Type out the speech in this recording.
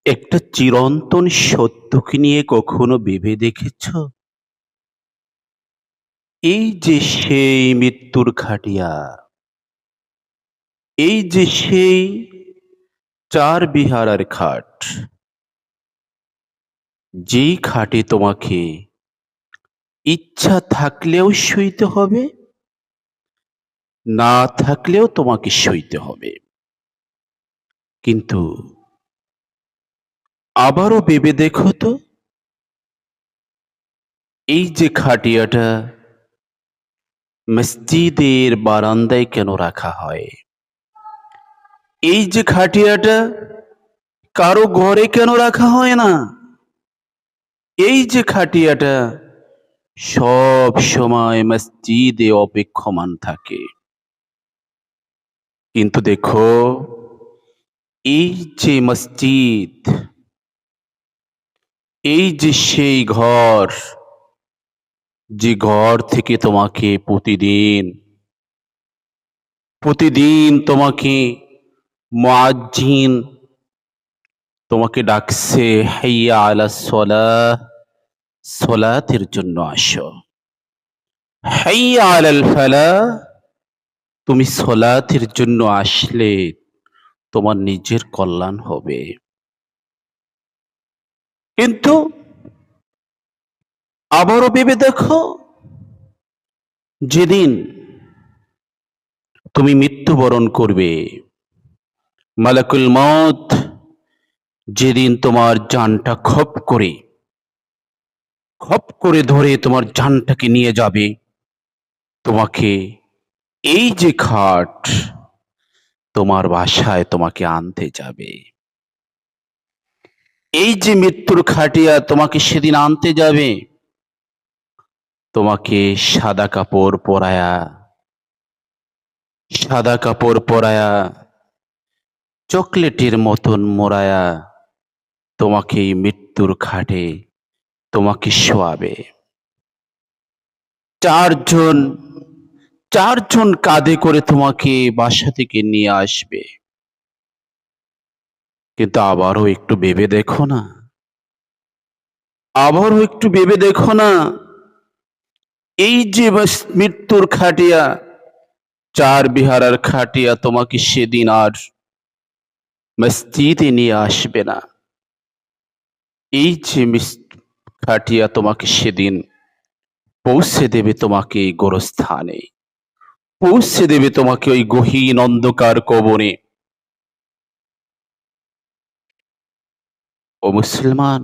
একটা চিরন্তন সত্যকে নিয়ে কখনো ভেবে দেখেছ? এই যে সেই মৃত্যুর খাটিয়া, এই যে সেই চার বিহারার খাট, যেই খাটে তোমাকে ইচ্ছা থাকলেও শুইতে হবে, না থাকলেও তোমাকে শুইতে হবে। কিন্তু আবারও ভেবে দেখো তো, এই যে খাটিয়াটা মসজিদের বারান্দায় কেন রাখা হয়? এই যে খাটিয়াটা কারো ঘরে কেন রাখা হয় না? এই যে খাটিয়াটা সব সময় মসজিদে অপেক্ষমান থাকে। কিন্তু দেখো, এই যে মসজিদ, এই যে সেই ঘর, যে ঘর থেকে তোমাকে প্রতিদিন প্রতিদিন তোমাকে মুয়াজ্জিন তোমাকে ডাকছে, হাইয়া আলাস সালাহ, সলাতের জন্য আসো। হাইয়া আলাল ফালাহ, তুমি সলাতের জন্য আসলে তোমার নিজের কল্যাণ হবে। কিন্তু আবারও ভেবে দেখো, যেদিন তুমি মৃত্যুবরণ করবে, মালাকুল মউত যেদিন তোমার জানটা খপ করে ধরে তোমার জানটাকে নিয়ে যাবে, তোমাকে এই যে খাট তোমার বাসায় তোমাকে আনতে যাবে। এই যে মৃত্যুর খাটিয়া তোমাকে সেদিন আনতে যাবে, তোমাকে সাদা কাপড় পরায়া চকলেটের মতন মোড়ায়া তোমাকে এই মৃত্যুর খাটে তোমাকে শোয়াবে। চারজন চারজন কাঁধে করে তোমাকে বাসা থেকে নিয়ে আসবে। কিন্তু আবারও একটু ভেবে দেখো না, এই যে মৃত্যুর খাটিয়া, চার বিহারার খাটিয়া তোমাকে সেদিন আর মসজিদে নিয়ে আসবে না। এই যে খাটিয়া তোমাকে সেদিন পৌঁছে দেবে তোমাকে এই গোরস্থানে, পৌঁছে দেবে তোমাকে ওই গহীন অন্ধকার কবরে। ও মুসলমান,